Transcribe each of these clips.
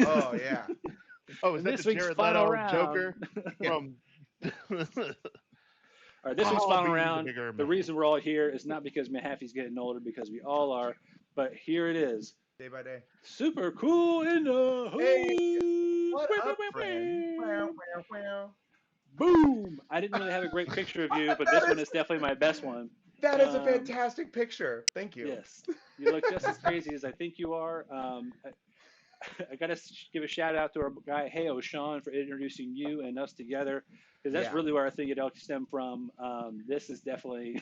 Oh yeah. Oh, is And that this the week's Jared final Leto round. Joker from? All right, this week's I'll final be the round. bigger The man. reason we're all here is not because Mahaffey's getting older, because we all are. But here it is. Day by day. Super cool in the Hey, house. what up, friend? Wow, wow, wow. Boom! I didn't really have a great picture of you, but That this one is is definitely my best one. that is a Um, fantastic picture. Thank you. yes, you look just as crazy as I think you are. I got to give a shout out to our guy, Hey Sean, for introducing you and us together, because that's Yeah. really where I think it all stemmed from. This is definitely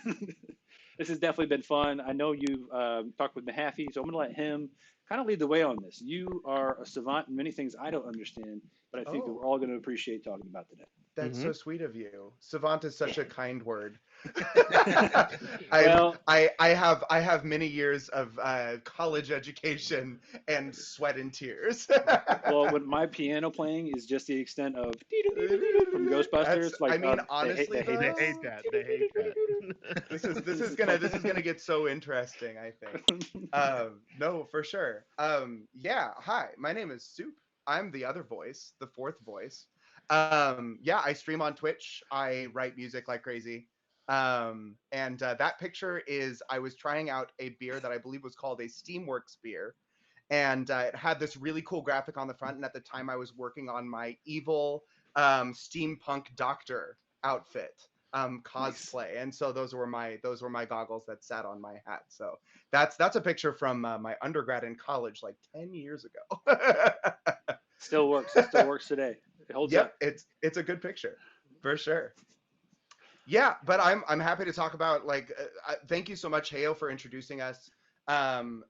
this has definitely been fun. I know you've talked with Mahaffey, so I'm going to let him kind of lead the way on this. You are a savant in many things I don't understand, but I think that we're Oh, all going to appreciate talking about today. that's Hmm. so sweet of you. Savant is such Yeah. a kind word. Well, I have many years of college education and sweat and tears. well, when my piano playing is just the extent of from That's, Ghostbusters, I like mean, they hate honestly they hate They that. hate though, that. They hate this is It's gonna like get so interesting, I think. No, for sure. Yeah, hi, my name is Soup. I'm the other voice, the fourth voice. Yeah, I stream on Twitch. I write music like crazy. And that picture is I was trying out a beer that I believe was called a Steamworks beer, and it had this really cool graphic on the front. And at the time, I was working on my evil steampunk doctor outfit nice. cosplay, and so those were my goggles that sat on my hat. So that's a picture from my undergrad in college, like 10 years ago. Still works. It still works today. It holds Yep, up. it's a good picture for sure. Yeah, but I'm happy to talk about like thank you so much, Heo, for introducing us. And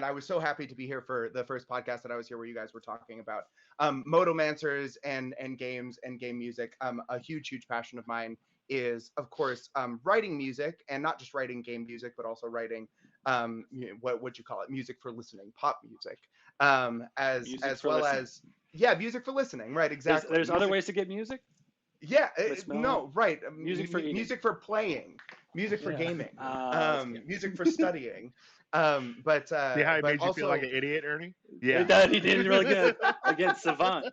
I was so happy to be here for the first podcast that I was here where you guys were talking about motomancers and games and game music. A huge passion of mine is of course writing music, and not just writing game music but also writing what would you call it, music for listening, pop music, Music as for well listening. as yeah, music for listening, right, exactly, There's other music. ways to get music. Yeah, For smelling no, right. music for eating. Music for playing, music for Yeah. gaming, That's okay. music for studying. See how he But made you feel like also, an idiot, Ernie? It Yeah. does. He did really good. Again, savant.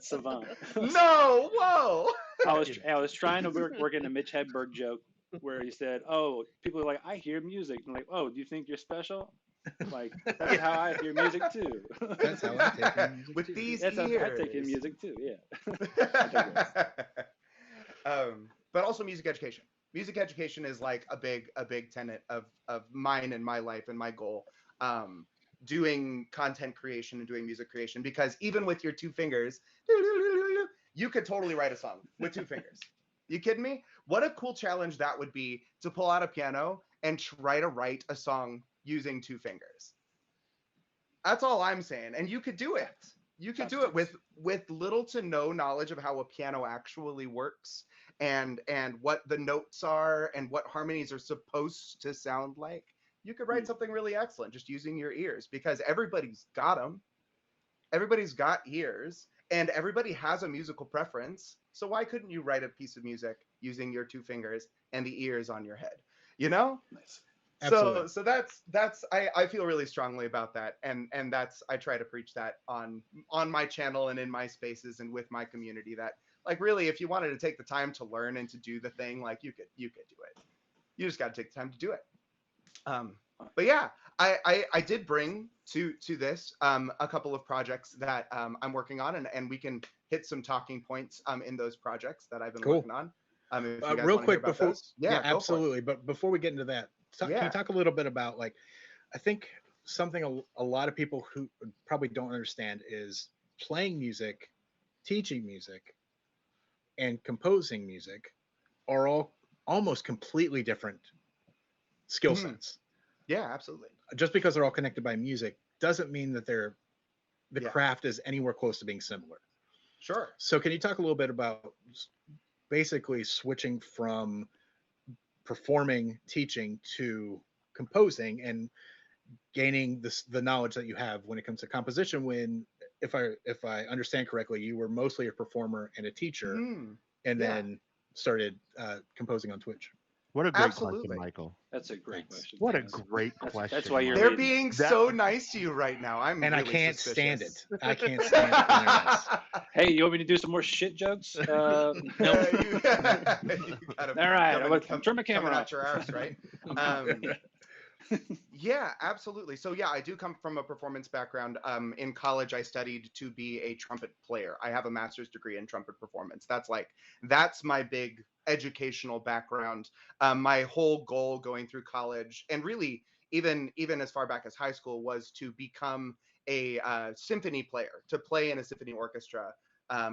no, whoa. I was trying to work in a Mitch Hedberg joke where he said, "Oh, people are like, I hear music." And I'm like, "Oh, do you think you're special?" Like that's how I hear music too. That's how I take in music With too. these That's how I take in ears. music too. Yeah. I digress. But also music education. Music education is like a big tenet of mine and my life and my goal. Um, Doing content creation and doing music creation, because even with your two fingers, you could totally write a song with two fingers. You kidding me? What a cool challenge that would be, to pull out a piano and try to write a song using two fingers. That's all I'm saying. And you could do it. You could do it Chopsticks. with little to no knowledge of how a piano actually works, and what the notes are and what harmonies are supposed to sound like. You could write Hmm. something really excellent just using your ears, because everybody's got them. Everybody's got ears, and everybody has a musical preference. So why couldn't you write a piece of music using your two fingers and the ears on your head? You know? Nice. Absolutely. So that's I feel really strongly about that, and that's, I try to preach that on my channel and in my spaces and with my community, that like really, if you wanted to take the time to learn and to do the thing, like you could do it. You just got to take the time to do it. But yeah, I did bring to this a couple of projects that I'm working on, and we can hit some talking points in those projects that I've been Cool. working on. If you guys Real want to hear quick about before, those, yeah, yeah, go for it. absolutely. But before we get into that, can you Yeah. talk a little bit about, like, I think something a lot of people who probably don't understand is playing music, teaching music, and composing music are all almost completely different skill Mhm. sets. Yeah, absolutely. Just because they're all connected by music doesn't mean that the Yeah, craft is anywhere close to being similar. sure. So can you talk a little bit about basically switching from performing, teaching to composing, and gaining the knowledge that you have when it comes to composition? When, if I understand correctly, you were mostly a performer and a teacher, Hmm. and Yeah. then started composing on Twitch. What a great question, Absolutely. Michael. That's a great Thanks. question. What a Dennis. great That's question, why you're They're Michael. leading. being That so nice to you right now. I'm And I really can't stand it. suspicious. I can't stand it when they're nice. Hey, you want me to do some more shit jokes? Nope. You gotta All right, I'm turn my camera coming off. at your arse, right? Yeah, absolutely. So yeah, I do come from a performance background. In college, I studied to be a trumpet player. I have a master's degree in trumpet performance. That's my big educational background. My whole goal going through college, and really even as far back as high school, was to become a symphony player, to play in a symphony orchestra.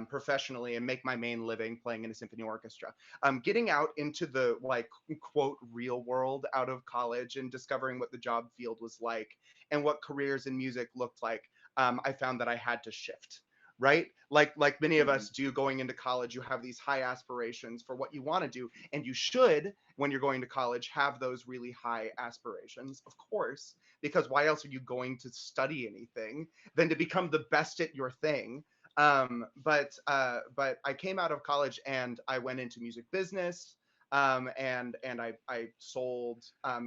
Professionally and make my main living playing in a symphony orchestra. Getting out into the like quote real world out of college and discovering what the job field was like and what careers in music looked like, I found that I had to shift. Right, like many of us do going into college, you have these high aspirations for what you want to do, and you should, when you're going to college, have those really high aspirations, of course, because why else are you going to study anything than to become the best at your thing? But I came out of college and I went into music business, and I sold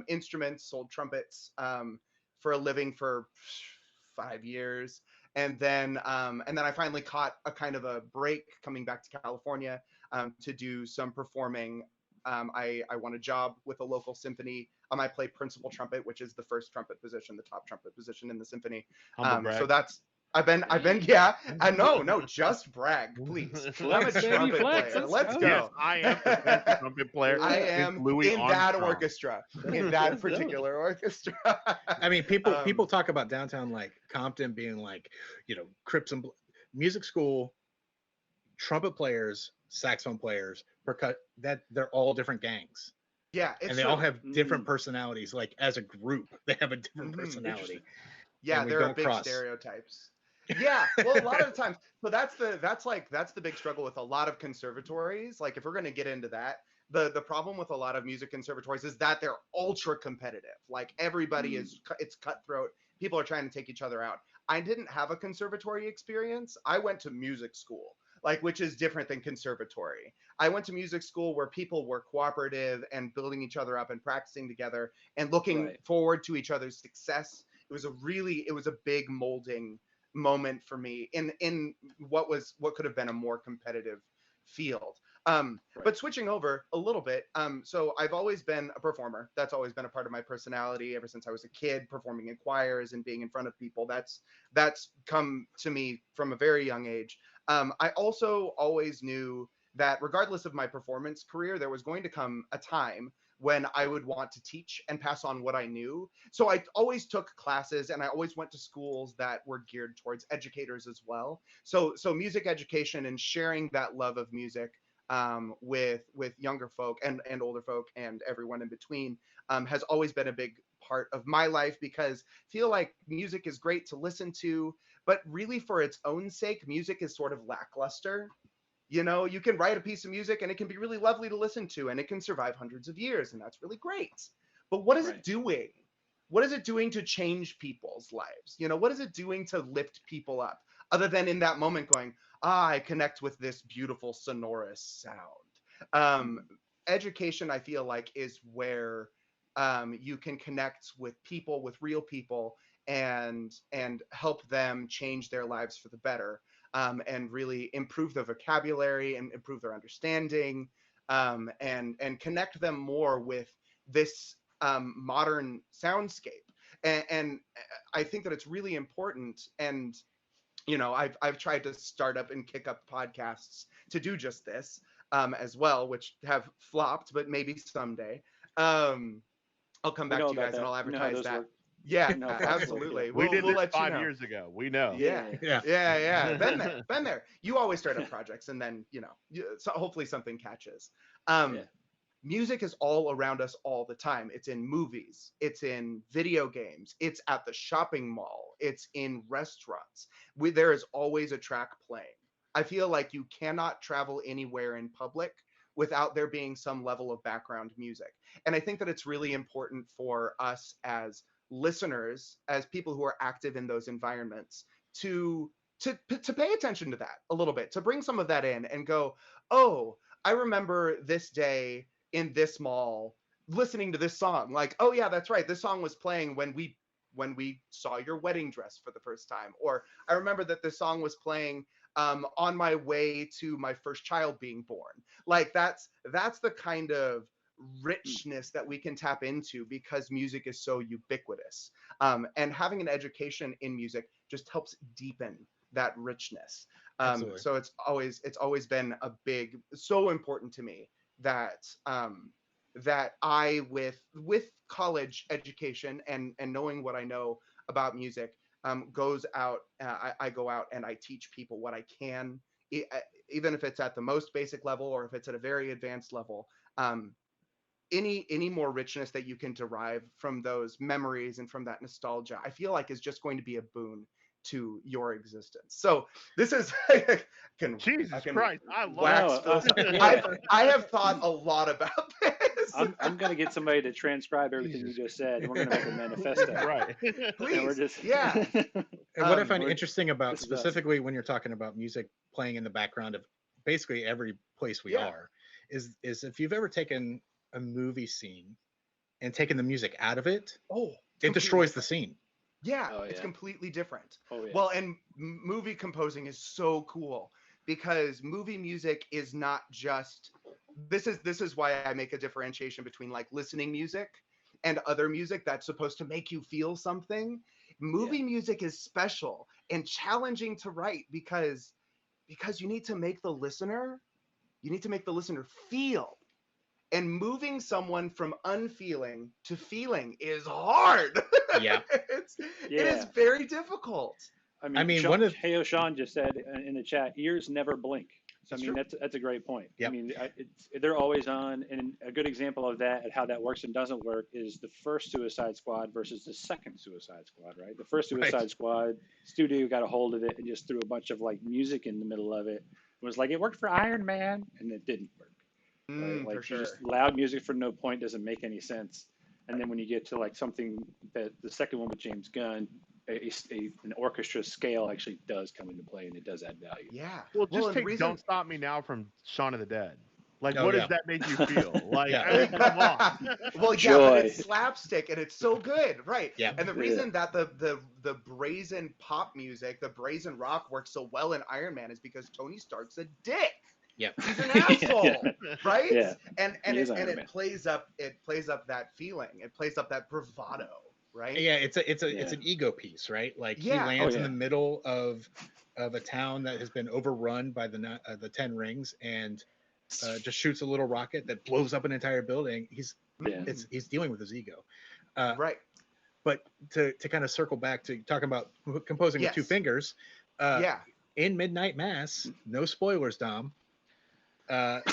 instruments, sold trumpets for a living for 5 years, and then I finally caught a kind of a break coming back to California to do some performing. I won a job with a local symphony. I play principal trumpet, which is the first trumpet position, the top trumpet position in the symphony. Humble brag. So that's I've been, yeah. No, just brag, please. Flex, I'm a baby, trumpet flex. player. Let's Let's go. go. Yes, I am the best trumpet player. I It's am Louis in that Armstrong. orchestra, in that particular orchestra. I mean, people talk about downtown like Compton being like, Crips and music school, trumpet players, saxophone players, that they're all different gangs. Yeah, it's And they true. all have different personalities. Like as a group, they have a different personality. Yeah, and we there are don't big cross. stereotypes. Yeah, well, a lot of the times. So that's the big struggle with a lot of conservatories. Like if we're going to get into that, the problem with a lot of music conservatories is that they're ultra competitive. Like everybody it's cutthroat. People are trying to take each other out. I didn't have a conservatory experience. I went to music school, like which is different than conservatory. I went to music school where people were cooperative and building each other up and practicing together and looking forward to each other's success. It was a big molding moment for me in what could have been a more competitive field. But switching over a little bit, so I've always been a performer. That's always been a part of my personality ever since I was a kid, performing in choirs and being in front of people. That's come to me from a very young age. I also always knew that regardless of my performance career, there was going to come a time when I would want to teach and pass on what I knew. So I always took classes and I always went to schools that were geared towards educators as well. So music education and sharing that love of music with younger folk and older folk and everyone in between has always been a big part of my life, because I feel like music is great to listen to, but really for its own sake, music is sort of lackluster. You can write a piece of music and it can be really lovely to listen to and it can survive hundreds of years and that's really great. But what is it doing? What is it doing to change people's lives? What is it doing to lift people up other than in that moment going, I connect with this beautiful sonorous sound? Education, I feel like, is where you can connect with people, with real people, and help them change their lives for the better. And really improve their vocabulary and improve their understanding, and connect them more with this modern soundscape. And I think that it's really important. And I've tried to start up and kick up podcasts to do just this as well, which have flopped, but maybe someday. I'll come back to you guys and I'll advertise that. Work. Yeah, no, absolutely. We did this let 5 years ago. We know. Yeah. Been there. You always start up projects, and then so hopefully something catches. Music is all around us all the time. It's in movies. It's in video games. It's at the shopping mall. It's in restaurants. There is always a track playing. I feel like you cannot travel anywhere in public without there being some level of background music. And I think that it's really important for us as listeners, as people who are active in those environments, to pay attention to that a little bit, to bring some of that in and go, oh, I remember this day in this mall listening to this song, like, oh yeah, that's right, this song was playing when we saw your wedding dress for the first time, or I remember that this song was playing on my way to my first child being born. Like that's the kind of richness that we can tap into because music is so ubiquitous. And having an education in music just helps deepen that richness. Absolutely. So it's always been so important to me that that I with college education and knowing what I know about music, goes out. I go out and I teach people what I can, even if it's at the most basic level or if it's at a very advanced level. Any more richness that you can derive from those memories and from that nostalgia, I feel like is just going to be a boon to your existence. So this is Jesus Christ, I wax love philosophical. yeah. I have thought a lot about this. I'm going to get somebody to transcribe everything Jesus. you just said, and we're going to make a manifesto. right. Please, And we're just yeah. And what I Um, find we're- interesting about this is us. specifically when you're talking about music playing in the background of basically every place we Yeah. are is if you've ever taken a movie scene and taken the music out of it, Oh, it destroys the scene. Yeah, Oh, it's yeah. completely different. Oh yeah. Well, and movie composing is so cool because movie music is not just this is why I make a differentiation between like listening music and other music that's supposed to make you feel something. Movie music is special and challenging to write because you need to make the listener feel. And moving someone from unfeeling to feeling is hard. Yeah. It is Yeah. very difficult. I mean, one of Heyo Sean just said in the chat, ears never blink. So, It's I mean, true. that's a great point. Yep. I mean, they're always on, and a good example of that and how that works and doesn't work is the first Suicide Squad versus the second Suicide Squad, right? The first Suicide Right. Squad studio got a hold of it and just threw a bunch of like music in the middle of it. It was like it worked for Iron Man, and it didn't work. Right? Like For sure. just loud music for no point doesn't make any sense. And then when you get to like something that the second one with James Gunn, an orchestra scale actually does come into play and it does add value. Yeah. Well, just and take the reason "Don't Stop Me Now" from Shaun of the Dead. Like, Oh, what yeah. does that make you feel? Like, Yeah. I mean, come on. Well, yeah, Joy. but it's slapstick and it's so good, right? Yeah. And the reason that the brazen pop music, the brazen rock works so well in Iron Man is because Tony Stark's a dick. Yeah. He's an asshole, right? Yeah. And He is Iron it Man. plays up that feeling. It plays up that bravado, right? Yeah, it's Yeah. an ego piece, right? Like he Yeah. lands Oh, in yeah. the middle of a town that has been overrun by the 10 rings and just shoots a little rocket that blows up an entire building. He's dealing with his ego. Right. But to kind of circle back to talking about composing with two Yes. fingers, Yeah. in Midnight Mass, no spoilers, Dom. Where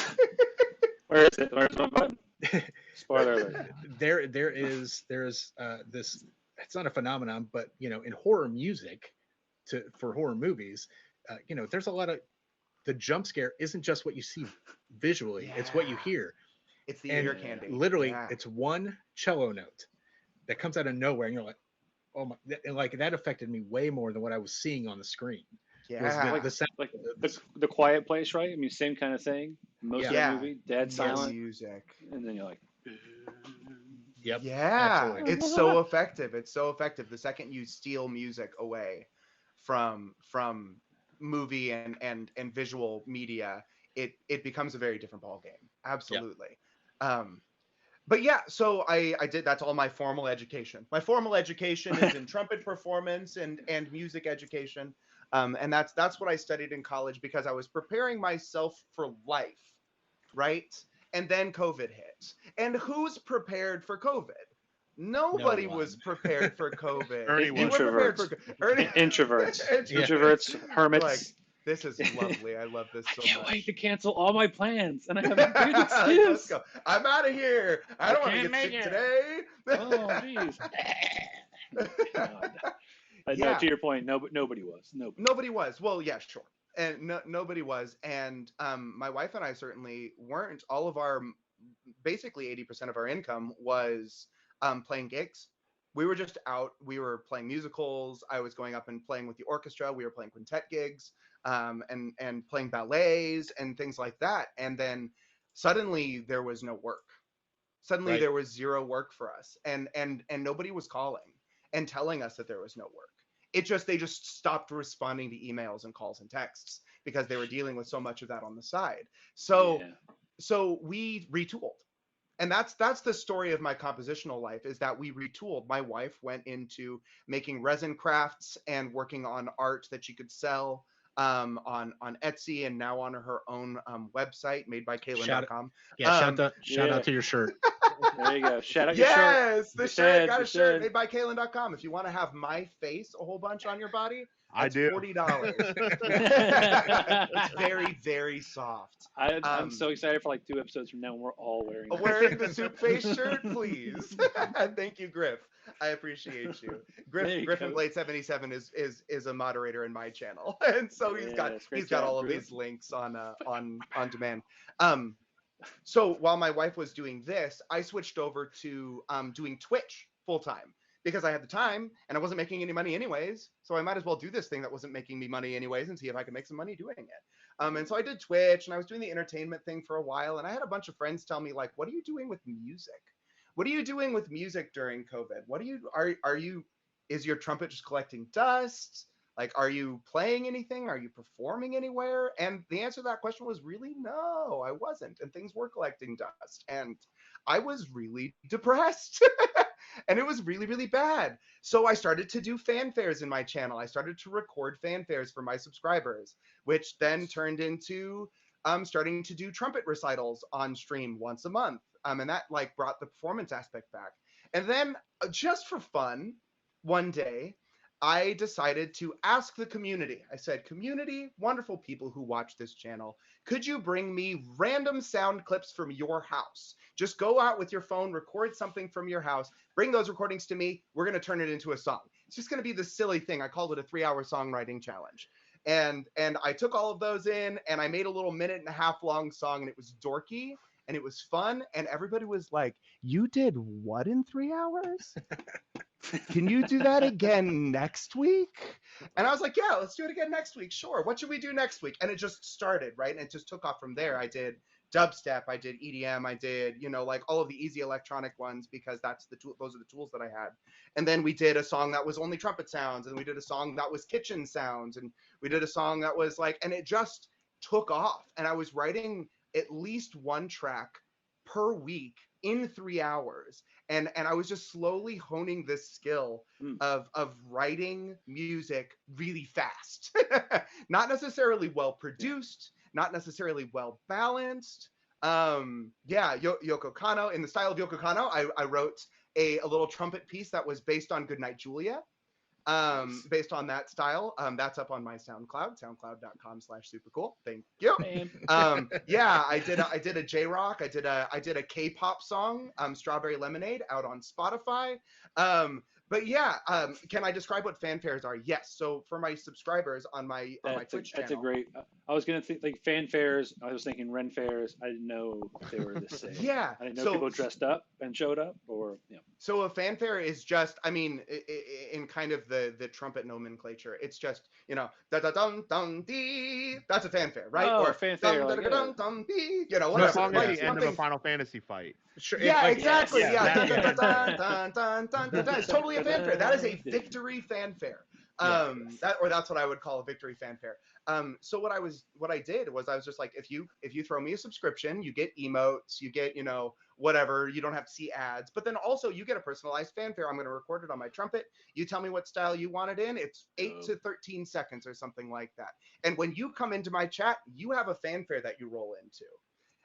is it? Where's my button? Spoiler alert. there's this, it's not a phenomenon, but in horror music for horror movies, there's a lot of, the jump scare isn't just what you see visually, it's what you Yeah. hear. It's the And ear candy. Literally, Yeah. it's one cello note that comes out of nowhere, and you're like, oh my, and like that affected me way more than what I was seeing on the screen. Was Yeah. the sound, Like the Quiet Place, right? I mean, same kind of thing. Most of Yeah. the movie, dead silent, music. and then you're like, yep, Yeah, absolutely. it's so effective. It's so effective. The second you steal music away from movie and visual media, it becomes a very different ballgame. Absolutely. But yeah, so I did, that's all my formal education. My formal education is in trumpet performance and music education. And that's what I studied in college because I was preparing myself for life, right? And then COVID hit. And who's prepared for COVID? Nobody one. was prepared for COVID. Ernie You were prepared for Ernie. introverts, Yeah. introverts, hermits. Like, this is lovely. I love this I so can't much. wait to cancel all my plans, and I have a good Let's excuse. go. I'm out of here. I don't want to can't get sick make it. today. Oh, jeez. No, Yeah. to your point, nobody was. Nobody. Nobody was. Well, yeah, sure. And nobody was. And my wife and I certainly weren't. All of our, basically 80% of our income was playing gigs. We were just out. We were playing musicals. I was going up and playing with the orchestra. We were playing quintet gigs, and playing ballets and things like that. And then suddenly there was no work. Suddenly Right. there was zero work for us, and nobody was calling and telling us that there was no work. They just stopped responding to emails and calls and texts because they were dealing with so much of that on the side. So Yeah. so we retooled. And that's the story of my compositional life, is that we retooled. My wife went into making resin crafts and working on art that she could sell on Etsy, and now on her own website, Shout madebykaylin.com. Yeah, shout out Yeah. to your shirt. There you go. Shout out your shirt. Yes, the You shirt. said, Got you a shirt, said. madebykaylin.com. If you want to have my face a whole bunch on your body, I that's do. $40. It's very, very soft. I'm so excited for like 2 episodes from now when we're all wearing that. Wearing the Soup Face shirt, please. Thank you, Griff. I appreciate you. There you Griffin go. Blade 77 is a moderator in my channel, and so Yes, he's great got job, all of Griff. these links on demand. So while my wife was doing this, I switched over to doing Twitch full time because I had the time and I wasn't making any money anyways. So I might as well do this thing that wasn't making me money anyways and see if I could make some money doing it. And so I did Twitch, and I was doing the entertainment thing for a while. And I had a bunch of friends tell me, like, what are you doing with music? What are you doing with music during COVID? What are you, is your trumpet just collecting dust? Like, are you playing anything? Are you performing anywhere? And the answer to that question was really no, I wasn't. And things were collecting dust. And I was really depressed. And it was really, really bad. So I started to do fanfares in my channel. I started to record fanfares for my subscribers, which then turned into starting to do trumpet recitals on stream once a month. And that like brought the performance aspect back. And then just for fun, one day, I decided to ask the community. I said, community, wonderful people who watch this channel, could you bring me random sound clips from your house? Just go out with your phone, record something from your house, bring those recordings to me. We're going to turn it into a song. It's just going to be this silly thing. I called it a 3-hour songwriting challenge. And I took all of those in, and I made a little 1.5-minute long song, and it was dorky and it was fun. And everybody was like, you did what in 3 hours? Can you do that again next week? And I was like, yeah, let's do it again next week. Sure. What should we do next week? And it just started, right? And it just took off from there. I did dubstep, I did EDM, I did, like all of the easy electronic ones, because those are the tools that I had. And then we did a song that was only trumpet sounds, and we did a song that was kitchen sounds, and we did a song that was like, and it just took off. And I was writing at least one track per week in 3 hours. And I was just slowly honing this skill of writing music really fast. Not necessarily well produced, not necessarily well balanced. Yoko Kanno, in the style of Yoko Kanno, I wrote a little trumpet piece that was based on Goodnight Julia. Based on that style. That's up on my SoundCloud, soundcloud.com/SoopurKul. Thank you. I did a J-Rock. I did a K-pop song, Strawberry Lemonade, out on Spotify. Can I describe what fanfares are? Yes. So for my subscribers on my Twitch channel. That's a great. I was gonna think like fanfares. I was thinking Ren fairs. I didn't know they were the same. Yeah. I didn't know people dressed up and showed up, or So a fanfare is just, I mean, in kind of the trumpet nomenclature, it's just, da da dum dum dee. That's a fanfare, right? Oh, or fanfare, dum da dum dum dee. Whatever. The song at Right? the end of a Final Fantasy fight. Sure, Yeah, like, exactly. yeah, Dun, yeah. dun, dun, dun, dun, dun, dun, dun. It's totally a fanfare. That is a victory fanfare. That's what I would call a victory fanfare. So what I did was I was just like, if you throw me a subscription, you get emotes, you get, whatever, you don't have to see ads, but then also you get a personalized fanfare. I'm going to record it on my trumpet. You tell me what style you want it in. It's 8 to 13 seconds or something like that. And when you come into my chat, you have a fanfare that you roll into.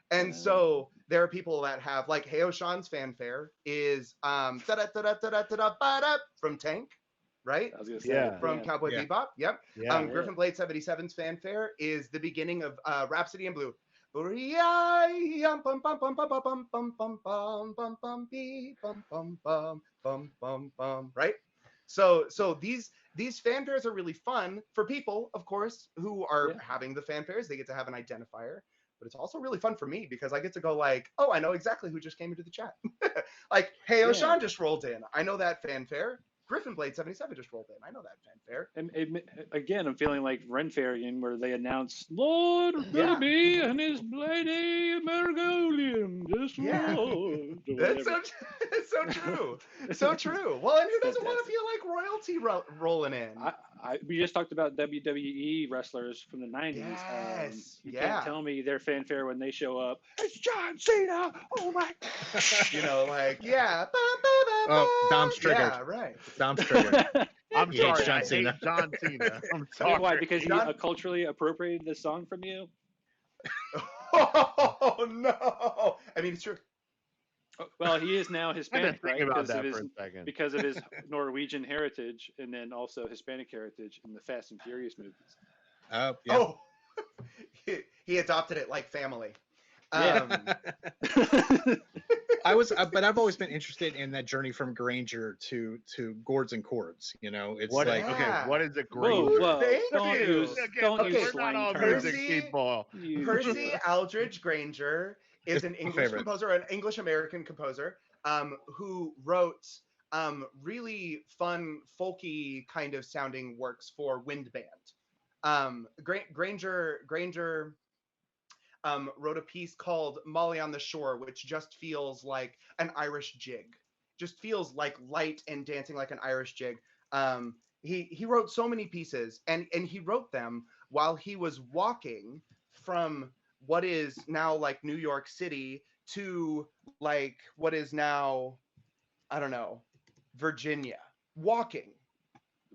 And so there are people that have, like, Hey Sean's fanfare is from Tank, right? I was gonna say From Cowboy Yeah. Bebop. Yep. Yeah. Griffin Blade 77's fanfare is the beginning of Rhapsody in Blue. Right? So these fanfares are really fun for people, of course, who are having the fanfares. They get to have an identifier. But it's also really fun for me because I get to go like, oh, I know exactly who just came into the chat. Like, hey, Oshan just rolled in. I know that fanfare. Griffin Blade 77 just rolled in. I know that fanfare. And again, I'm feeling like Ren Fair again, where they announce Lord Yeah. Willoughby and his Lady Margolium, just Yeah. Lord. That's so true. So true. Well, and who doesn't want to feel like royalty rolling in? We just talked about WWE wrestlers from the 90s. Yes. You can't tell me their fanfare when they show up. It's John Cena. Oh my. You know, like, yeah. Oh, Dom's triggered. Yeah, right. Dom's triggered. I'm He hates sorry. John I Cena. hate John Cena. I'm You sorry. know why? Because he John- culturally appropriated this song from you. Oh no! I mean, it's true. Well, he is now I've been Hispanic, right? thinking about Because of that his for a second. because of his Norwegian heritage, and then also Hispanic heritage in the Fast and Furious movies. Yeah. Oh, he adopted it like family. Yeah. But I've always been interested in that journey from Granger to Gourds and Chords. You know, it's What? like Yeah. Okay. What is a Whoa, Granger? whoa! Thank Don't you. use Okay, don't okay, use we're slang not all terms. music people. You Percy idiot. Aldridge Granger is It's an my English favorite. composer, an English American composer, who wrote really fun, folky kind of sounding works for wind band. Granger wrote a piece called Molly on the Shore, which just feels like an Irish jig. Just feels like light and dancing like an Irish jig. He wrote so many pieces, and he wrote them while he was walking from what is now like New York City to like what is now, I don't know, Virginia. Walking.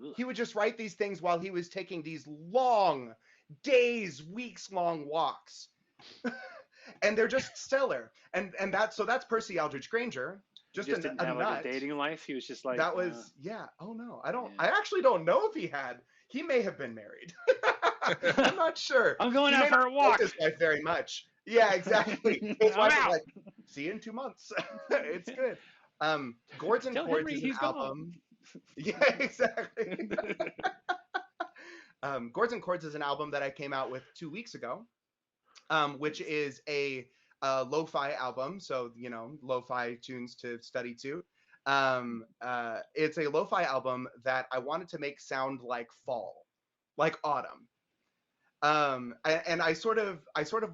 Ugh. He would just write these things while he was taking these long days, weeks long walks. And they're just stellar. And that's Percy Aldridge Granger. Just didn't a have nut. like a dating life. He was just like That was yeah. Oh no, I Yeah. actually don't know if he had. He may have been married. I'm not sure. I'm going He out may for not a like walk. his wife very much. Yeah, exactly. His I'm wife out. was like, "See you in 2 months." It's good. Gourds and Tell Chords Henry is an he's gone. album. Yeah, exactly. Gourds and Chords is an album that I came out with 2 weeks ago, which is a lo-fi album. So lo-fi tunes to study to. It's a lo-fi album that I wanted to make sound like fall, like autumn. And I sort of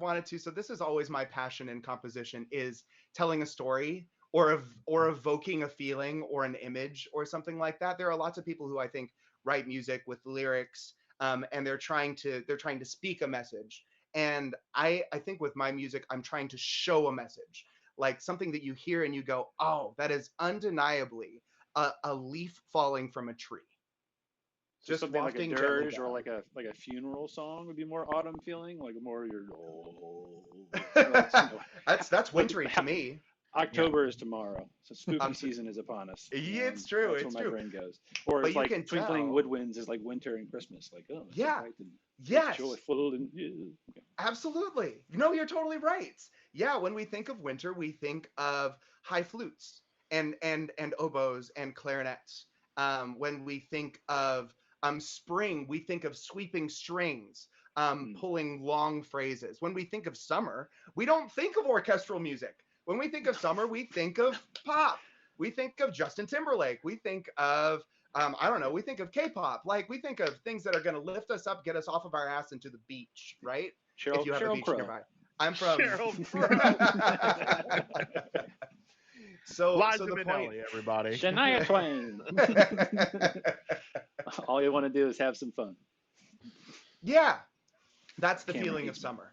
wanted to. So this is always my passion in composition, is telling a story or evoking a feeling or an image or something like that. There are lots of people who I think write music with lyrics, and they're trying to speak a message. And I think with my music, I'm trying to show a message, like something that you hear and you go, oh, that is undeniably a leaf falling from a tree. So Just something like a wafting gently dirge or down. like a funeral song would be more autumn feeling, like more your. That's wintry to me. October is tomorrow, so spooky season is upon us. It's true. That's It's where true. my brain goes. Or But it's you like can twinkling tell. woodwinds is like winter and Christmas. Like it's so Yeah. bright and Yes. joyful and okay. Absolutely. No, you're totally right. Yeah, when we think of winter, we think of high flutes and oboes and clarinets. When we think of spring, we think of sweeping strings, pulling long phrases. When we think of summer, we don't think of orchestral music. When we think of summer, we think of pop. We think of Justin Timberlake. We think of I don't know. We think of K-pop. Like we think of things that are going to lift us up, get us off of our ass into the beach, right? If you have a beach Crow. nearby. I'm from. Cheryl Crow. So Liza the Minnelli, point. everybody. Shania Twain. All you want to do is have some fun. Yeah, that's the Cameron feeling of hates me. summer,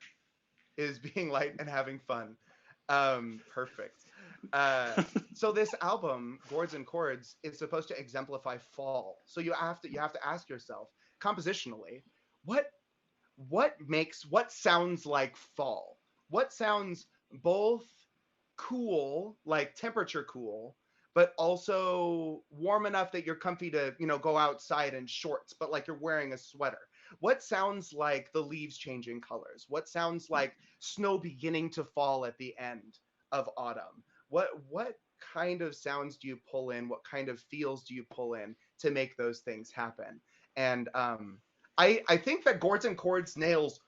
is being light and having fun. Perfect. So this album, Gourds and Chords, is supposed to exemplify fall. So you have to ask yourself, compositionally, what sounds like fall? What sounds both cool, like temperature cool, but also warm enough that you're comfy to, go outside in shorts, but like you're wearing a sweater? What sounds like the leaves changing colors? What sounds like snow beginning to fall at the end of autumn? What kind of sounds do you pull in? What kind of feels do you pull in to make those things happen? And I think that Gourds and Chords nails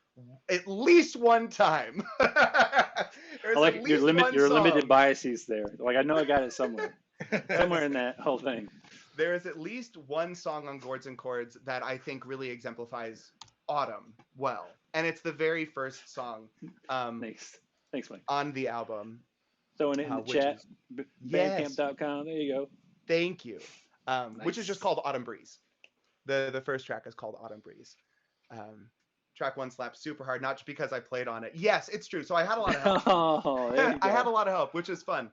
at least one time. I like your limited biases there. Like I know I got it somewhere in that whole thing. there is at least one song on Gourds and Chords that I think really exemplifies autumn well, and it's the very first song Thanks, Mike. on the album. Throwing it in the which chat. is- Bandcamp.com. There you go. Thank you. Which is just Nice. called Autumn Breeze. The first track is called Autumn Breeze. Track 1 slaps super hard, not just because I played on it. Yes, it's true. So I had a lot of help. Oh, there you go. I had a lot of help, which is fun.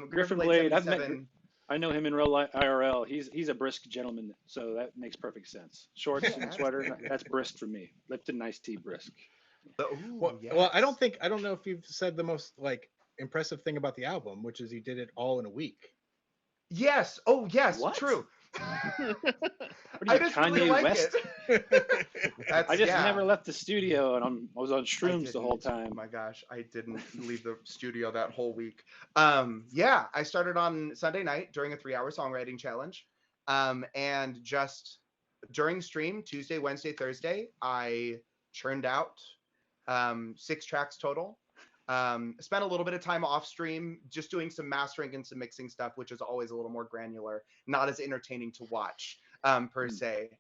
Griffin Blade. 77. I know him in real life IRL. He's a brisk gentleman, so that makes perfect sense. Shorts and sweater. That's brisk for me. Lipton iced tea brisk. Ooh, Well, yes. I don't know if you've said the most like impressive thing about the album, which is you did it all in a week. Yes. Oh, yes. What? True. What are I you, just Kanye really like West? it. That's, I just yeah. never left the studio, and I was on I shrooms the whole didn't. time. Oh my gosh, I didn't leave the studio that whole week. Yeah, I started on Sunday night during a 3-hour songwriting challenge. And just during stream, Tuesday, Wednesday, Thursday, I churned out 6 tracks total. Spent a little bit of time off stream just doing some mastering and some mixing stuff, which is always a little more granular, not as entertaining to watch per se,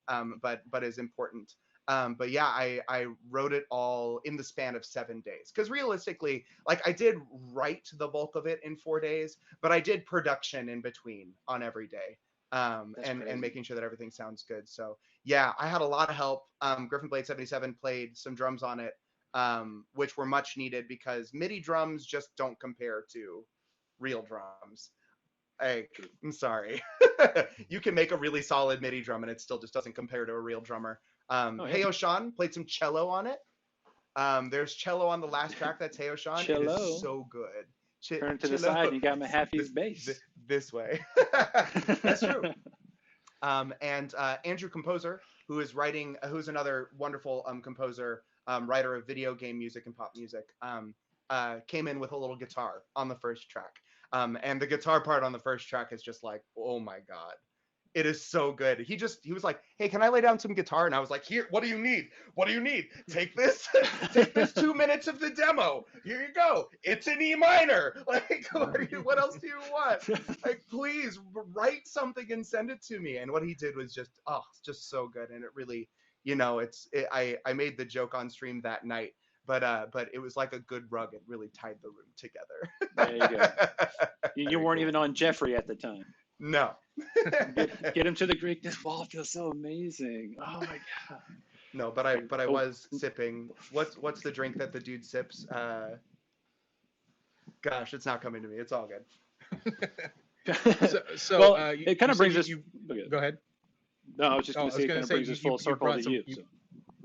but is important. But yeah, I wrote it all in the span of 7 days, because realistically, like, I did write the bulk of it in 4 days, but I did production in between on every day, and crazy. making sure that everything sounds good. So yeah, I had a lot of help. Griffin Blade 77 played some drums on it, which were much needed, because MIDI drums just don't compare to real drums. I'm sorry. You can make a really solid MIDI drum and it still just doesn't compare to a real drummer. Hey O'Shawn played some cello on it. There's cello on the last track. That's Hey O'Shawn. It Cello. is so good. Turn to the side, and you got Mahaffey's bass. This way. That's true. And Andrew Composer, who's another wonderful composer, writer of video game music and pop music, came in with a little guitar on the first track. And the guitar part on the first track is just like, oh my God. It is so good. He was like, hey, can I lay down some guitar? And I was like, here, what do you need? What do you need? Take this 2 minutes of the demo. Here you go. It's an E minor. Like, what else do you want? Like, please write something and send it to me. And what he did was just so good. And it really, I made the joke on stream that night, but it was like a good rug. It really tied the room together. There you go. You Very weren't cool. even on Jeffrey at the time. No. Get him to the Greek. This ball feels so amazing. Oh my God. No, but I was sipping. What's the drink that the dude sips? Gosh, it's not coming to me. It's all good. So well, it kind of brings us. Go ahead. No, I was just going to say it kind of brings us full circle brought to some- you.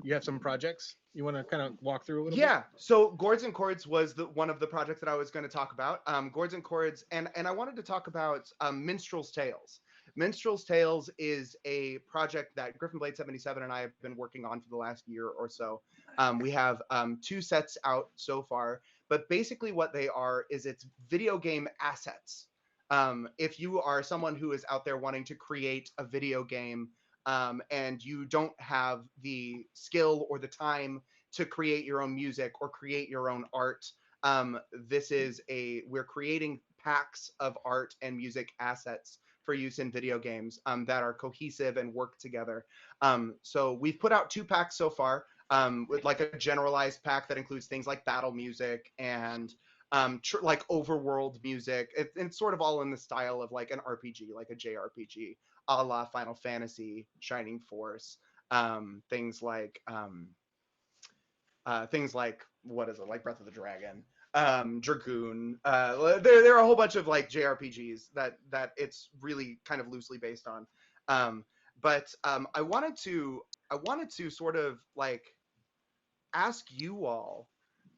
You have some projects you want to kind of walk through a little bit? Yeah. So Gourds and Chords was one of the projects that I was going to talk about. Gourds and Chords, and I wanted to talk about Minstrel's Tales. Minstrel's Tales is a project that Griffin Blade 77 and I have been working on for the last year or so. We have 2 sets out so far, but basically what they are is it's video game assets. If you are someone who is out there wanting to create a video game, and you don't have the skill or the time to create your own music or create your own art, we're creating packs of art and music assets for use in video games that are cohesive and work together. So we've put out 2 packs so far, with like a generalized pack that includes things like battle music and like overworld music. It's sort of all in the style of like an RPG, like a JRPG, a la Final Fantasy, Shining Force, things like what is it, like Breath of the Dragon, Dragoon. There are a whole bunch of like JRPGs that it's really kind of loosely based on. But I wanted to sort of like ask you all,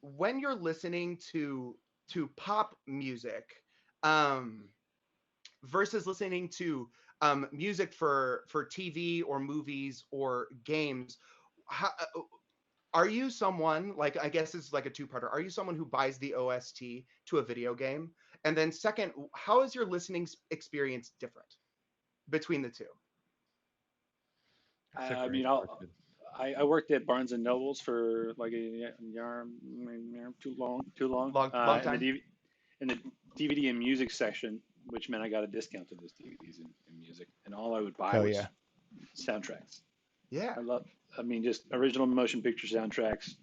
when you're listening to pop music, versus listening to music for TV or movies or games, are you someone, like, I guess it's like a 2-parter, are you someone who buys the OST to a video game? And then second, how is your listening experience different between the two? I mean, I worked at Barnes and Nobles for like a year, too long. Long time. In the DVD and music section, which meant I got a discount to those DVDs and music, and all I would buy Hell was yeah. soundtracks. Yeah. I love, I mean, just original motion picture soundtracks.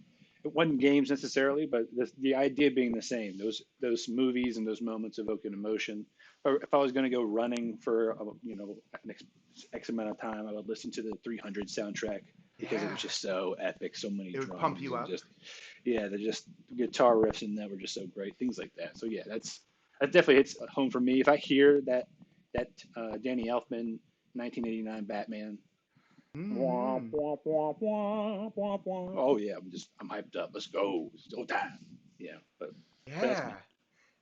It wasn't games necessarily, but the idea being the same. Those movies and those moments evoking emotion. Or if I was going to go running for X amount of time, I would listen to the 300 soundtrack because it Yeah. was just so epic. So many It would pump drums you and up. just the just guitar riffs in that were just so great. Things like that. So yeah, that definitely hits home for me. If I hear that Danny Elfman 1989 Batman. Womp, Hmm. womp, womp, womp, womp, womp. Oh yeah, I'm hyped up. Let's go. It's go time. Yeah, but that's Yeah. me.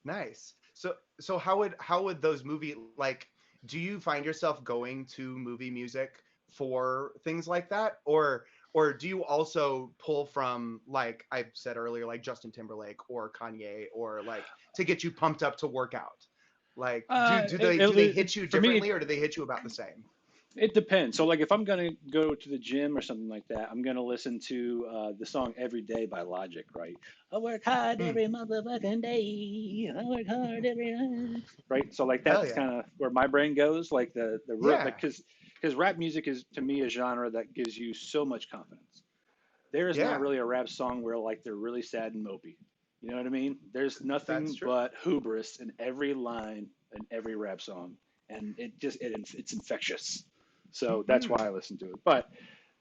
Nice. So how would those movie like do you find yourself going to movie music for things like that or do you also pull from like I said earlier like Justin Timberlake or Kanye or like to get you pumped up to work out? Like do they hit you For me, differently or do they hit you about the same? it depends. So like if I'm gonna go to the gym or something like that, I'm gonna listen to the song "Every Day" by Logic, right? I work hard Hmm. every motherfucking day. I work hard every night. Right. So like Hell that's yeah. kind of where my brain goes. Like Yeah. because rap music is to me a genre that gives you so much confidence. There is not Yeah. really a rap song where like they're really sad and mopey. You know what I mean? There's That's nothing true. but hubris in every line in every rap song, and it's infectious. So that's why Hmm. I listen to it. But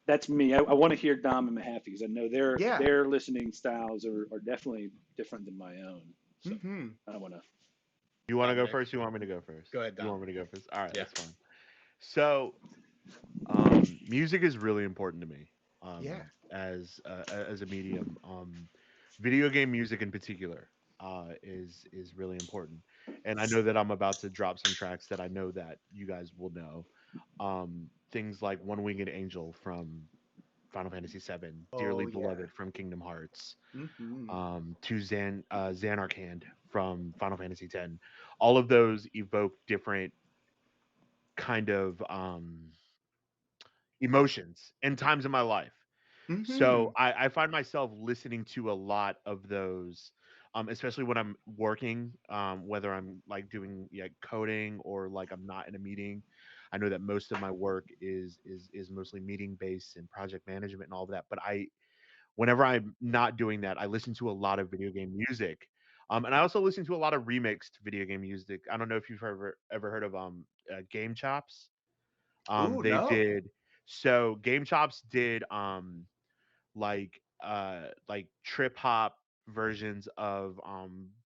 that's me. I want to hear Dom and Mahaffey because I know Yeah. their listening styles are definitely different than my own. So Hmm. I want to. You want to go Dominic. first? You want me to go first? Go ahead, You Dom. want me to go first? All right, Yeah. that's fine. So, music is really important to me. Yeah. As a medium, video game music in particular, is really important. And I know that I'm about to drop some tracks that I know that you guys will know. Things like One Winged Angel from Final Fantasy VII, Oh Dearly yeah. Beloved from Kingdom Hearts, Hmm. to Xanark Hand from Final Fantasy X. All of those evoke different kind of emotions and times in my life. So Hmm. I find myself listening to a lot of those, especially when I'm working, whether I'm like doing coding or like I'm not in a meeting. I know that most of my work is mostly meeting based and project management and all of that. But whenever I'm not doing that, I listen to a lot of video game music. And I also listen to a lot of remixed video game music. I don't know if you've ever heard of Game Chops. Ooh, They no. did so Game Chops did like trip hop versions of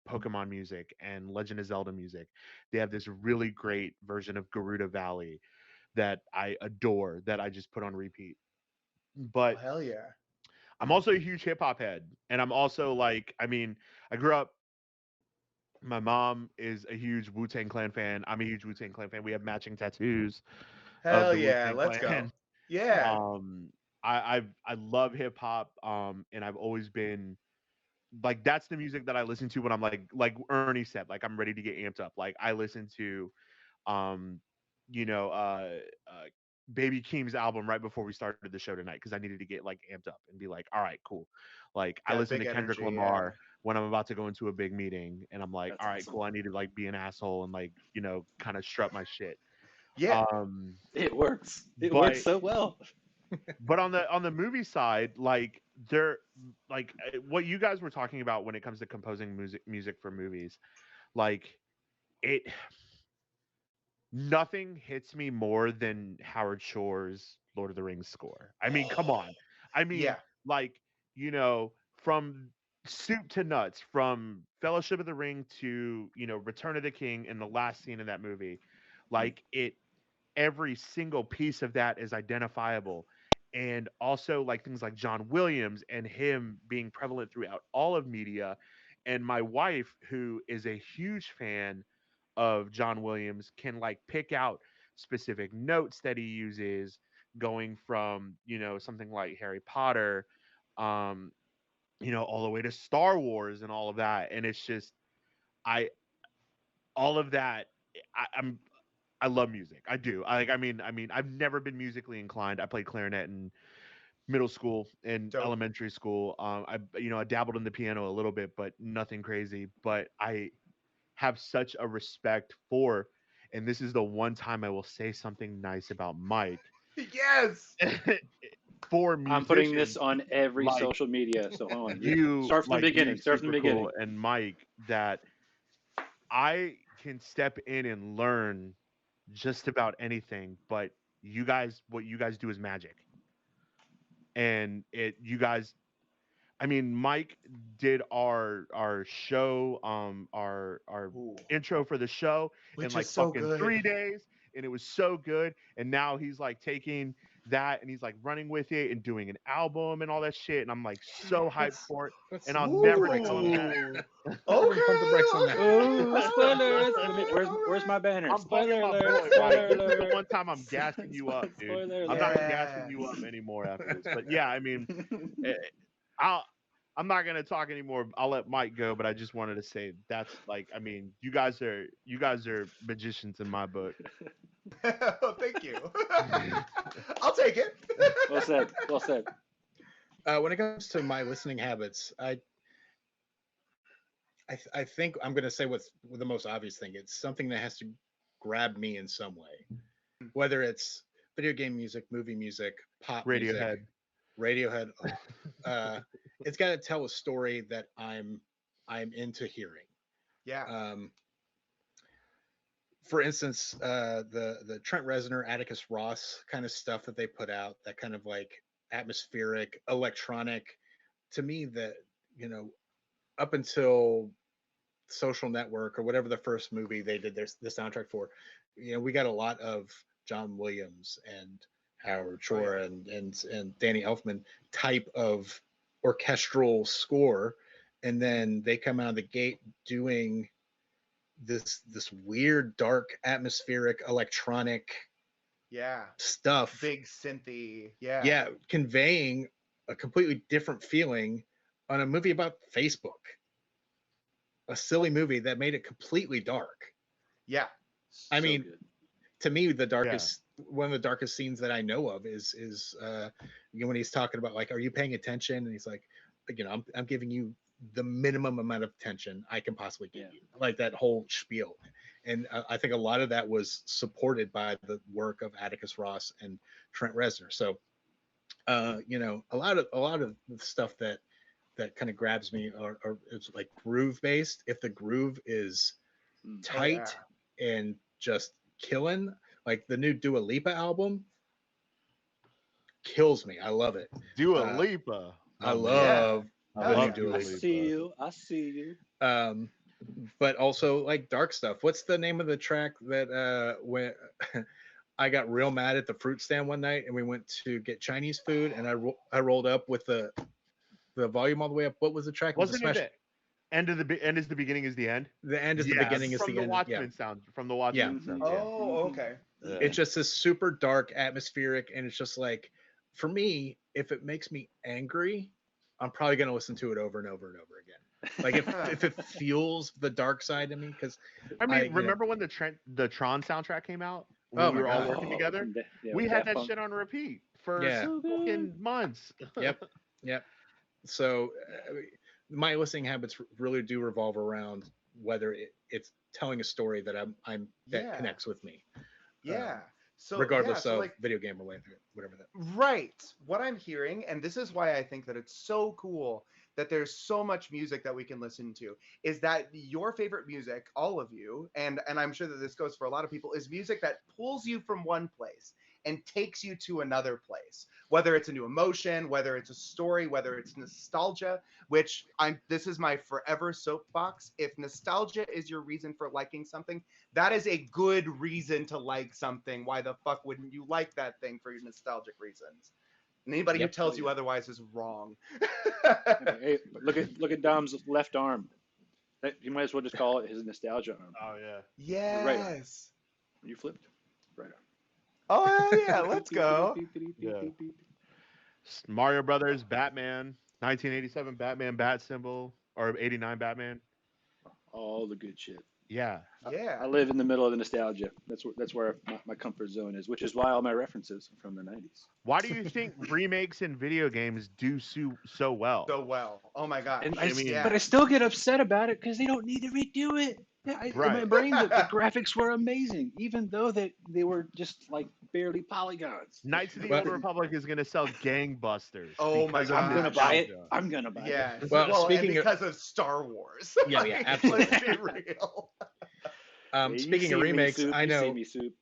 Pokemon music and Legend of Zelda music. They have this really great version of Garuda Valley that I adore that I just put on repeat. Oh, But hell yeah. I'm also a huge hip hop head, and I'm also like, I mean, I grew up. My mom is a huge Wu Tang Clan fan. I'm a huge Wu Tang Clan fan. We have matching tattoos of Hell the Wu yeah. Tang Let's Clan. go. Yeah. Um, I love hip hop, and I've always been like that's the music that I listen to when I'm like Ernie said, like I'm ready to get amped up. Like I listen to um, you know, Baby Keem's album right before we started the show tonight because I needed to get like amped up and be like, all right, cool. Like I Got listen big to Kendrick energy. Yeah. Lamar when I'm about to go into a big meeting and I'm like, That's all right, awesome. cool. I need to like be an asshole and like, kind of strut my shit. Yeah. Um, It works. It works but so well. on the movie side, like there, like what you guys were talking about when it comes to composing music for movies, like it nothing hits me more than Howard Shore's Lord of the Rings score. I mean, come on. I mean, Yeah. like, from soup to nuts, from Fellowship of the Ring to, Return of the King and the last scene in that movie, like every single piece of that is identifiable. And also like things like John Williams and him being prevalent throughout all of media. And my wife, who is a huge fan of John Williams, can like pick out specific notes that he uses going from, something like Harry Potter, um, all the way to Star Wars and all of that. And it's just I all of that I'm I love music. I do. I mean, I've never been musically inclined. I played clarinet in middle school and Dope. elementary school. I dabbled in the piano a little bit, but nothing crazy. But I have such a respect for, and this is the one time I will say something nice about Mike, Yes. for I'm putting this musicians on every like social media. So hold on. you, Start from the like you, beginning. Start from super the cool, beginning. and Mike, that I can step in and learn just about anything, but what you guys do is magic. And you guys, I mean, Mike did our show, our Ooh, intro for the show in which is like so fucking good. 3 days, and it was so good. And now he's like taking that and he's like running with it and doing an album and all that shit. And I'm like so hyped Let's for it. let's And I'll pump the never brakes tell on him that. that. Ooh. Everyone pump the brakes on Okay. that. Oh, spoilers! Okay. Let me, All where's my right. banner? I'm fucking Spoiler my alert! boy, Spoiler Mike. This is the alert! one time I'm gassing you up, dude. Spoiler I'm alert! not gassing you Yes. up anymore after this. But yeah, I mean, eh, I'll I'm not gonna talk anymore. I'll let Mike go, but I just wanted to say that's like, I mean, you guys are magicians in my book. Oh, thank you. I'll take it. Well said. Well said. When it comes to my listening habits, I think I'm going to say what's the most obvious thing. It's something that has to grab me in some way, whether it's video game music, movie music, pop music, Radiohead. Radiohead. Uh, it's got to tell a story that I'm into hearing. Yeah. Um, for instance, the Trent Reznor, Atticus Ross kind of stuff that they put out, that kind of like atmospheric, electronic, to me, that you know, up until Social Network or whatever the first movie they did the soundtrack for, we got a lot of John Williams and Howard Oh Shore yeah. and Danny Elfman type of orchestral score, and then they come out of the gate doing this weird, dark, atmospheric, electronic Yeah. stuff. Big synthy. Yeah. Yeah, conveying a completely different feeling on a movie about Facebook, a silly movie that made it completely dark. Yeah. I So mean, good. to me, the Yeah. darkest one of the darkest scenes that I know of is when he's talking about, like, are you paying attention? And he's like, I'm giving you the minimum amount of attention I can possibly give Yeah. you, like that whole spiel. And I think a lot of that was supported by the work of Atticus Ross and Trent Reznor. So a lot of the stuff that kind of grabs me are it's like groove based. If the groove is Mm. Oh yeah. tight and just killing, like the new Dua Lipa album kills me. I love it. Dua Uh, Lipa, I my man. Yeah. love I the Hell new love yeah. Dua I Dua Lipa. see Lipa. you. I see you. Um, but also like dark stuff. What's the name of the track that when I got real mad at the fruit stand one night and we went to get Chinese food and I rolled up with the volume all the way up. What was the track? It was a Wasn't it smash. the end is the beginning is the end? The end is the Yeah, beginning is from the the end. Yeah, Watchmen sound, from the yeah. Watchmen Hmm. sound. Yeah. Oh, Hmm. okay. Yeah. It's just this super dark, atmospheric, and it's just like, for me, if it makes me angry, I'm probably gonna listen to it over and over and over again. Like if it fuels the dark side of me, because I I mean, remember when the Tron soundtrach came out when oh we my were all god, working together? Yeah, We with had Daft that Punk. shit on repeat for yeah, So good. fucking months. yep, yep. So my listening habits really do revolve around whether it's telling a story that that Yeah. connects with me, Yeah. So yeah. regardless So of like video game related, whatever that. right. What I'm hearing, and this is why I think that it's so cool that there's so much music that we can listen to, is that your favorite music, all of you, and I'm sure that this goes for a lot of people, is music that pulls you from one place and takes you to another place. Whether it's a new emotion, whether it's a story, whether it's nostalgia, which this is my forever soapbox. If nostalgia is your reason for liking something, that is a good reason to like something. Why the fuck wouldn't you like that thing for nostalgic reasons? And anybody who Yep. tells Oh, you yeah. otherwise is wrong. Hey, look at Dom's left arm. You might as well just call it his nostalgia arm. Oh yeah. Your right arm. Yes. You flipped. Right arm. Oh hell yeah, let's go. Yeah. Mario Brothers, Batman, 1987 Batman bat symbol or 89 Batman. All the good shit. Yeah. Yeah. I live in the middle of the nostalgia. That's where my comfort zone is, which is why all my references are from the 90s. Why do you think remakes in video games do so well? So well. Oh my gosh. And I mean, but I still get upset about it because they don't need to redo it. Yeah, in my right. brain, the graphics were amazing, even though they were just like barely polygons. Knights of the Well, Old Republic is going to sell gangbusters Oh my because of I'm gonna buy it. nostalgia. I'm gonna buy Yes. it. Well, Well, and speaking of- because of Star Wars. Yeah, yeah, Like, absolutely. Let's be real. Hey, you Speaking see of me, remakes, Soup, I you see know me, Soup.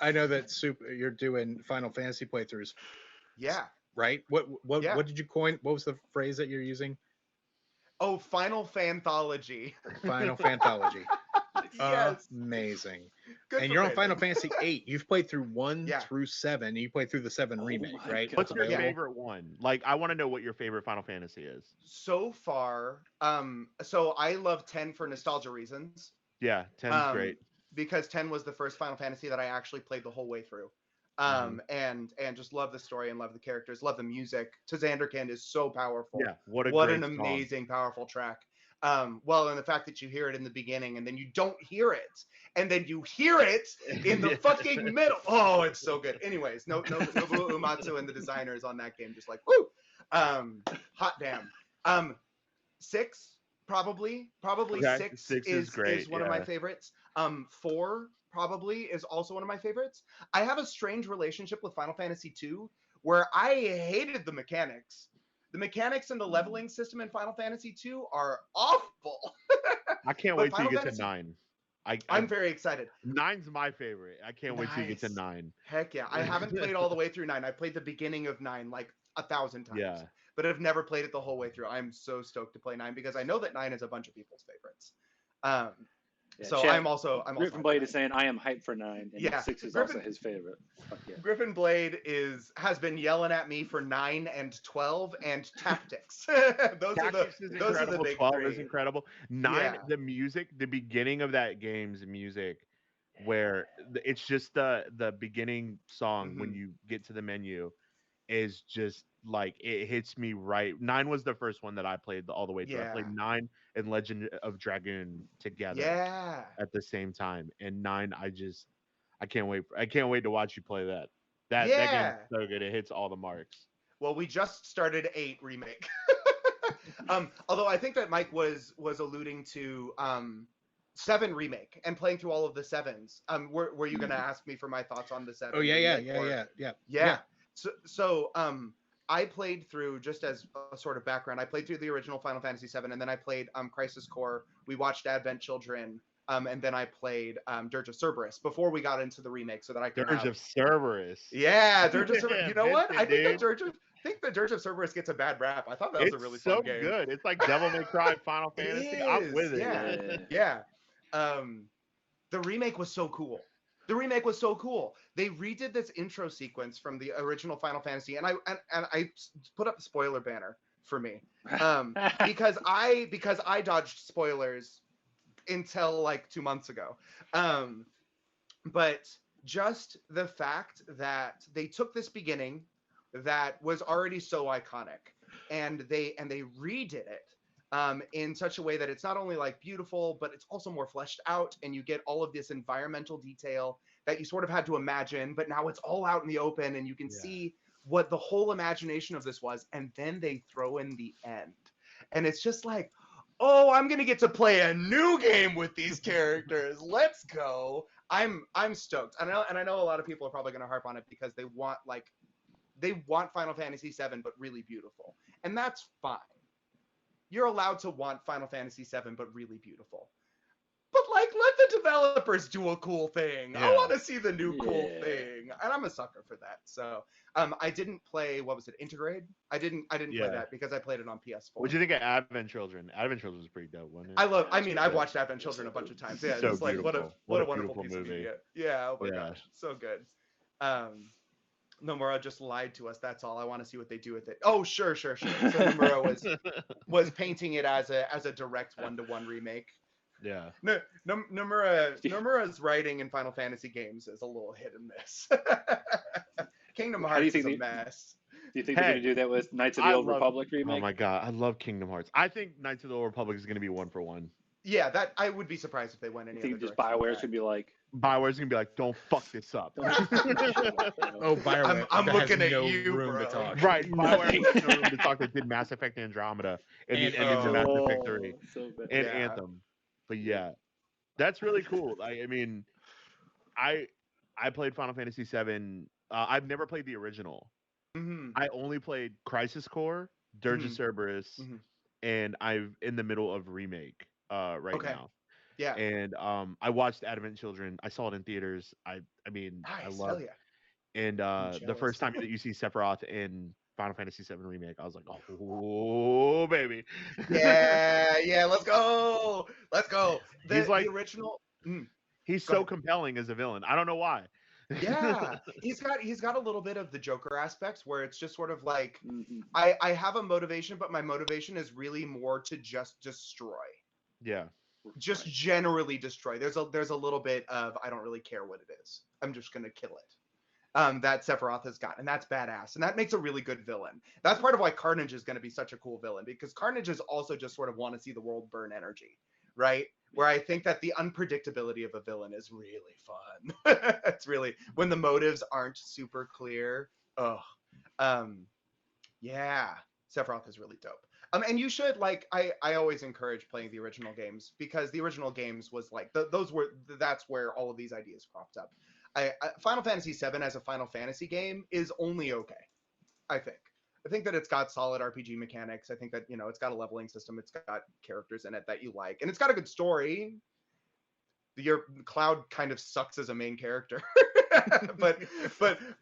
I know that Soup, you're doing Final Fantasy playthroughs, Yeah. right? What Yeah. what did you coin? What was the phrase that you're using? Oh, Final Fanthology. Final Fanthology. Yes. Amazing. Good And for you're on Brandon. Final Fantasy 8. You've played through 1 Yeah. through 7. You played through the 7 Oh remake, my right? God. What's That's your available. favorite one? Like, I want to know what your favorite Final Fantasy is. So far, so I love 10 for nostalgia reasons. Yeah, 10's great. Because 10 was the first Final Fantasy that I actually played the whole way through. And just love the story and love the characters, love the music. To Xanderkind is so powerful. Yeah, what a What great an song. amazing, powerful track. Well, and the fact that you hear it in the beginning and then you don't hear it, and then you hear it in the fucking middle. Oh, it's so good. Anyways, Nobuo Uematsu and the designers on that game just like woo. Hot damn. 6 probably Okay, 6 6 is great, is one of my yeah. favorites. 4 probably is also one of my favorites. I have a strange relationship with Final Fantasy 2 where I hated the mechanics. The mechanics and the leveling system in Final Fantasy 2 are awful. I can't But wait till you Final get to Fantasy- 9. I'm very excited. 9's my favorite. I can't wait till you get to Nice. 9. Heck yeah. I haven't played all the way through 9. I played the beginning of 9 like 1,000 times. Yeah. But I've never played it the whole way through. I'm so stoked to play 9 because I know that 9 is a bunch of people's favorites. Yeah, So Chad, I'm also Griffin hyped for Blade 9. is saying I am hyped for 9, and Yeah, 6 is Griffin- also his favorite. Fuck yeah. Griffin Blade has been yelling at me for 9 and 12 and Tactics. Tactics is those are the incredible. big 12 three. is incredible. 9, Yeah. the music, the beginning of that game's music, where it's just the beginning song when Mhm. you get to the menu, is just like it hits me right. 9 was the first one that I played all the way through. I played Yeah. 9 and Legend of Dragoon together Yeah. at the same time, and 9, I can't wait. I can't wait to watch you play that. That Yeah. game's so good. It hits all the marks. Well, we just started 8 remake. Although I think that Mike was alluding to 7 remake and playing through all of the 7s. Were you going to ask me for my thoughts on the 7? Oh yeah, remake, or- yeah. So I played through, just as a sort of background, I played through the original Final Fantasy VII, and then I played Crisis Core. We watched Advent Children, and then I played Dirge of Cerberus before we got into the remake, so that I could Dirge have... of Cerberus. Yeah, Dirge of Cerberus. You know what? Vincent, I think dude. the Dirge of Cerberus gets a bad rap. I thought that was It's a really so fun game. good. It's like Devil May Cry Final Fantasy. I'm is, with it. yeah. Yeah. The remake was so cool. They redid this intro sequence from the original Final Fantasy, and I put up a spoiler banner for me, because I dodged spoilers until like 2 months ago. But just the fact that they took this beginning that was already so iconic, and they redid it in such a way that it's not only like beautiful, but it's also more fleshed out, and you get all of this environmental detail that you sort of had to imagine, but now it's all out in the open, and you can see what the whole imagination of this was, and then they throw in the end. And it's just like, oh, I'm gonna get to play a new game with these characters. Let's go. I'm stoked. And I know a lot of people are probably gonna harp on it because they want Final Fantasy VII, but really beautiful. And that's fine. You're allowed to want Final Fantasy VII, but really beautiful. But like, let the developers do a cool thing. I Yeah. want to see the new cool Yeah. thing, and I'm a sucker for that. So, I didn't play, what was it, Intergrade? I didn't play Yeah. that because I played it on PS4. What'd you think of Advent Children? Advent Children was pretty dope, wasn't it? I've watched Advent Children a bunch of times. Yeah, So just like what a beautiful. What a wonderful beautiful piece movie. of media. Yeah, oh my Yeah. gosh, so good. Nomura just lied to us. That's all. I want to see what they do with it. Oh, sure. So Nomura was painting it as a direct 1-to-1 remake. Yeah. No, Nomura's writing in Final Fantasy games is a little hit and miss. Kingdom How do you Hearts is think a mess. Do you think they're Hey, going to do that with Knights of the I Old love- Republic Oh remake? my god, I love Kingdom Hearts. I think Knights of the Old Republic is going to be 1-for-1. yeah, that I would be surprised if they went You any other think just direction with Bioware's that. gonna be like, Bioware's gonna be like, don't fuck this up. don't you fucking shit like that. Oh, Bioware I'm that looking has at no you, room to bro. talk. Right, Nothing. Bioware has no room to talk. That did Mass Effect Andromeda and And the endings of Mass Anthem. Effect 3 Oh, so bad. and Yeah. Anthem. But yeah, that's really cool. I mean, I I played Final Fantasy VII. I've never played the original. Hmm. I only played Crisis Core, Dirge of Hmm. Cerberus, Hmm. and I'm in the middle of remake right Okay. now. Yeah. And I watched Advent Children. I saw it in theaters. I mean, I Nice. Hell love. yeah. And I'm the first jealous. time that you see Sephiroth in Final Fantasy VII remake, I was like, oh baby. Yeah. Yeah. Let's go. Let's go. he's The like original. he's Go so ahead. compelling as a villain. I don't know why. Yeah, he's got a little bit of the Joker aspects where it's just sort of like Mhm. I have a motivation, but my motivation is really more to just destroy, Yeah. just Right. generally destroy. There's a little bit of I don't really care what it is. I'm just gonna kill it. That Sephiroth has got, and that's badass, and that makes a really good villain. That's part of why Carnage is gonna be such a cool villain because Carnage is also just sort of want to see the world burn energy, right? Where I think that the unpredictability of a villain is really fun. It's really when the motives aren't super clear. Oh, um, yeah, Sephiroth is really dope. And you should like I always encourage playing the original games because the original games was like that's where all of these ideas cropped up. Final Fantasy VII as a Final Fantasy game is only okay. I think. I think that it's got solid RPG mechanics. I think that it's got a leveling system. It's got characters in it that you like, and it's got a good story. Your Cloud kind of sucks as a main character, but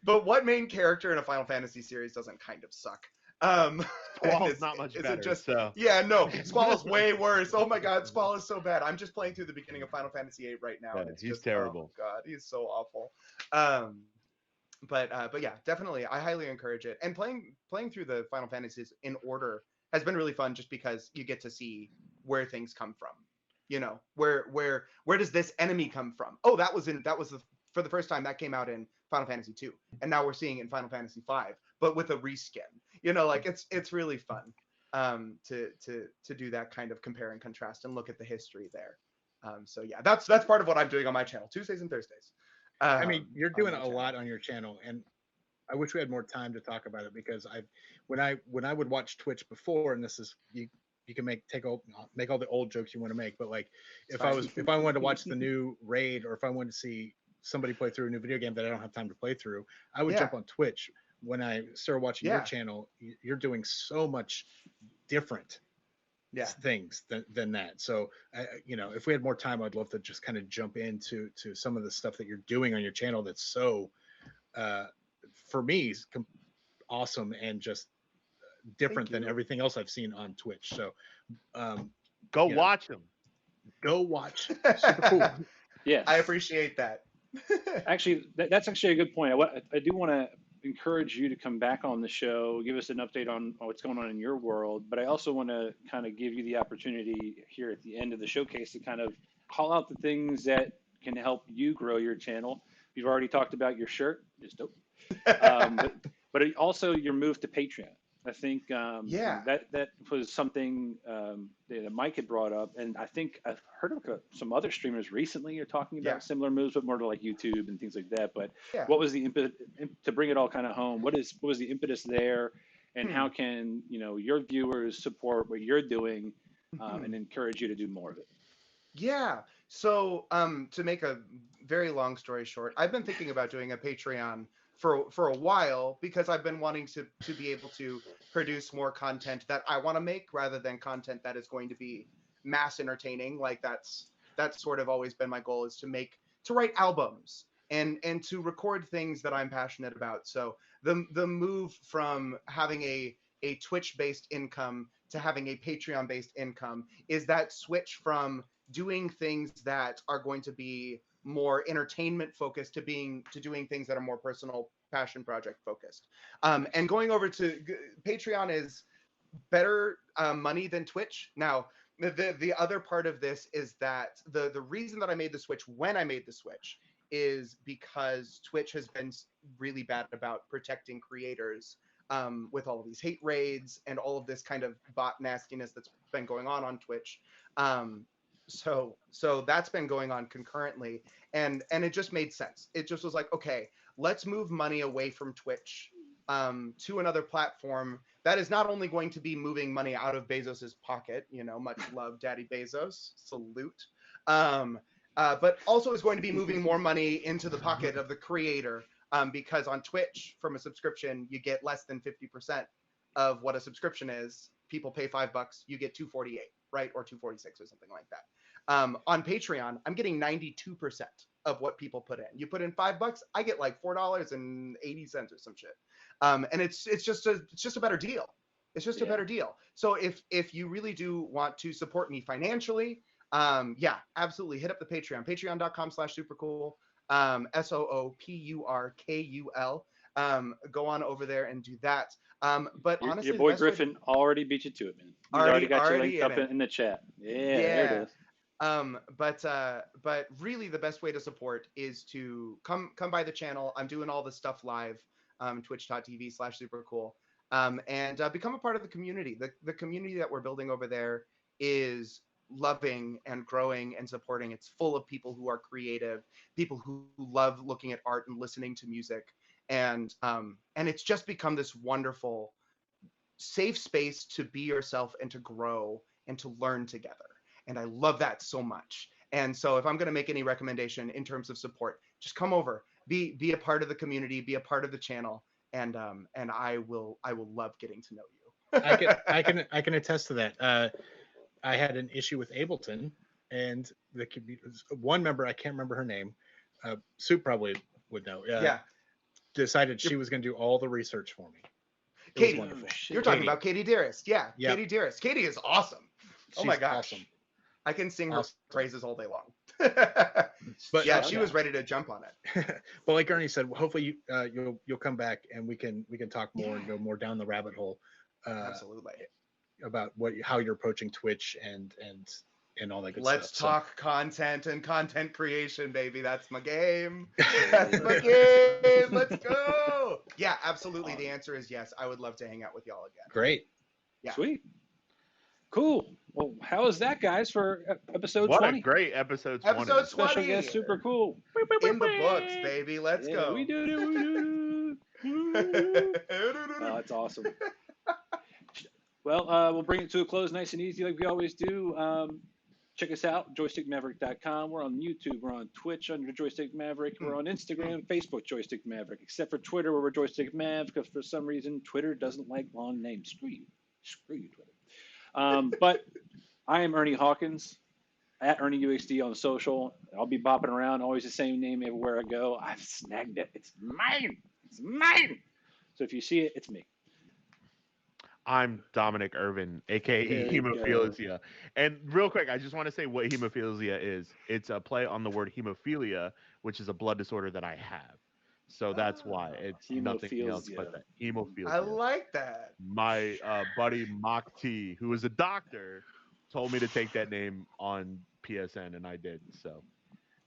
but what main character in a Final Fantasy series doesn't kind of suck? And Squall's not much is it better. just So yeah, no, Squall is way worse. Oh my god, Squall is so bad. I'm just playing through the beginning of Final Fantasy VIII right now, yeah, and it's he's just oh terrible. god, he's so awful. Um, but yeah, definitely, I highly encourage it. And playing through the Final Fantasies in order has been really fun, just because you get to see where things come from. Where does this enemy come from? Oh, for the first time that came out in Final Fantasy 2, and now we're seeing it in Final Fantasy 5, but with a reskin. Like it's really fun to do that kind of compare and contrast and look at the history there. So yeah, that's part of what I'm doing on my channel, Tuesdays and Thursdays. I mean, you're On doing my a channel. lot on your channel, and I wish we had more time to talk about it because when I would watch Twitch before, and this is you can make all the old jokes you want to make, but like It's if I wanted to watch the new raid, or if I wanted to see somebody play through a new video game that I don't have time to play through, I would Yeah. jump on Twitch. When I started watching your Yeah. channel, you're doing so much different Yeah. things than that. So, if we had more time, I'd love to just kind of jump into some of the stuff that you're doing on your channel that's so, for me, awesome and just different than you. everything else I've seen on Twitch. So, Go you know, watch him. go watch Super Cool. Yes. I appreciate that. Actually, that's actually a good point. I do want to encourage you to come back on the show, give us an update on what's going on in your world. But I also want to kind of give you the opportunity here at the end of the showcase to kind of call out the things that can help you grow your channel. You've already talked about your shirt, it's dope. But also your move to Patreon. I think Yeah. that was something that Mike had brought up, and I think I've heard of some other streamers recently are talking about Yeah. similar moves, but more to like YouTube and things like that. But Yeah. what was the impetus to bring it all kind of home? What was the impetus there, and how can your viewers support what you're doing and encourage you to do more of it? Yeah. So, to make a very long story short, I've been thinking about doing a Patreon for a while because I've been wanting to be able to produce more content that I want to make rather than content that is going to be mass entertaining. Like that's sort of always been my goal, is to write albums and to record things that I'm passionate about. So the move from having a Twitch based income to having a Patreon based income is that switch from doing things that are going to be more entertainment focused to doing things that are more personal passion project focused. And going over to Patreon is better money than Twitch. Now, the other part of this is that the reason that I made the switch when I made the switch is because Twitch has been really bad about protecting creators with all of these hate raids and all of this kind of bot nastiness that's been going on Twitch. so that's been going on concurrently, and it just made sense. It just was like, okay, let's move money away from Twitch to another platform that is not only going to be moving money out of Bezos's pocket, much love, Daddy Bezos, salute, but also is going to be moving more money into the pocket of the creator, because on Twitch, from a subscription, you get less than 50% of what a subscription is. People pay $5, you get 248, right, or 246 or something like that. On Patreon, I'm getting 92% of what people put in. You put in $5, I get like $4.80 or some shit. And it's just a better deal. It's just a better deal. So if you really do want to support me financially, absolutely hit up the Patreon, patreon.com/SoopurKul, SoopurKul. Go on over there and do that. But honestly, your boy Griffin already beat you to it, man. He's already got you linked up in the chat. Yeah, there it is. But really the best way to support is to come by the channel. I'm doing all this stuff live, twitch.tv/SoopurKul, and become a part of the community. The community that we're building over there is loving and growing and supporting. It's full of people who are creative, people who love looking at art and listening to music, and it's just become this wonderful safe space to be yourself and to grow and to learn together. And I love that so much. And so if I'm going to make any recommendation in terms of support, just come over, be a part of the community, be a part of the channel, and I will love getting to know you. I can attest to that. I had an issue with Ableton, and one member, I can't remember her name, Soup probably would know. Decided she was going to do all the research for me. Katie, you're talking about Katie Dearest. Yeah, yep. Katie Dearest. Katie is awesome. She's my gosh. Awesome. I can sing her praises all day long. But yeah, she was ready to jump on it. But like Ernie said, hopefully you'll come back and we can talk more and go more down the rabbit hole. Absolutely. About how you're approaching Twitch and all that good stuff. Let's talk content and content creation, baby. That's my game. That's my game. Let's go. Yeah, absolutely. The answer is yes. I would love to hang out with y'all again. Great. Yeah. Sweet. Cool. Well, how is that, guys, for episode 20? What a great episode 20. Episode 20. Special guest, super cool. In the books, baby. Let's go. We do. Oh, that's awesome. Well, we'll bring it to a close nice and easy like we always do. Check us out, joystickmaverick.com. We're on YouTube. We're on Twitch under Joystick Maverick. We're on Instagram, Facebook, Joystick Maverick, except for Twitter, where we're Joystick Mav, because for some reason, Twitter doesn't like long names. Screw you, Twitter. But I am Ernie Hawkins, at ErnieUXD on social. I'll be bopping around, always the same name everywhere I go. I've snagged it. It's mine. It's mine. So if you see it, it's me. I'm Dominic Irvin, aka Hemophilia. And real quick, I just want to say what hemophilia is. It's a play on the word hemophilia, which is a blood disorder that I have. So that's why it's nothing else but that. Hemophilia. I like that. My buddy Mock T, who is a doctor, told me to take that name on PSN, and I did. So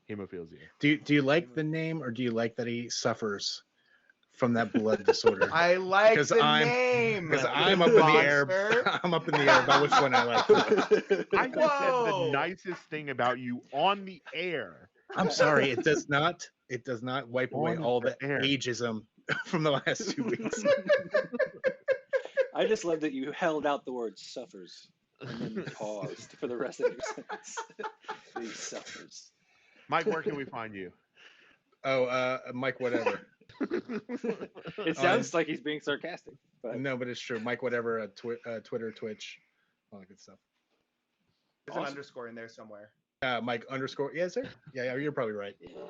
hemophilia. Do you like the name, or do you like that he suffers from that blood disorder? I like name because I'm up in the air. I'm up in the air about which one I like. I just said the nicest thing about you on the air. I'm sorry, it does not wipe away all the ageism from the last 2 weeks. I just love that you held out the word suffers and then paused for the rest of your sentence. He suffers. Mike, where can we find you? Oh, Mike, whatever. It sounds like he's being sarcastic. But... No, but it's true. Mike, whatever, Twitter, Twitch, all that good stuff. There's an underscore in there somewhere. Mike underscore. Yeah, sir. Yeah, you're probably right. Yeah.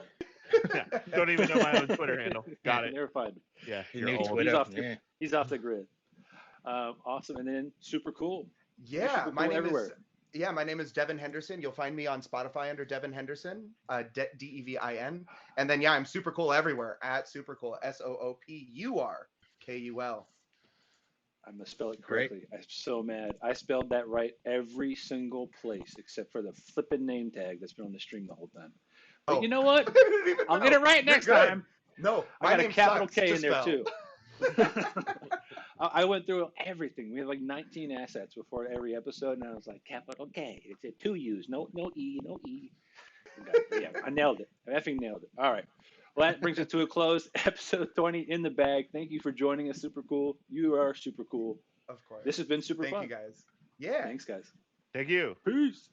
Don't even know my own Twitter handle. Got it. Never find. Yeah, he's off the grid. Awesome, and then super cool. Yeah, super my cool name everywhere. is. Yeah, my name is Devin Henderson. You'll find me on Spotify under Devin Henderson, Devin. And then, I'm super cool everywhere at SoopurKul, SoopurKul. I'm going to spell it correctly. I'm so mad. I spelled that right every single place except for the flippin' name tag that's been on the stream the whole time. But you know what? I'll get it right next time. No, I got a capital K in there too. I went through everything. We had like 19 assets before every episode, and I was like, capital K. It's a 2 U's, no E, no E. Yeah, I nailed it. I effing nailed it. All right. Well, that brings it to a close. Episode 20 in the bag. Thank you for joining us, Super Cool. You are super cool. Of course. This has been super Thank fun. you guys. Yeah. Thanks, guys. Thank you. Peace.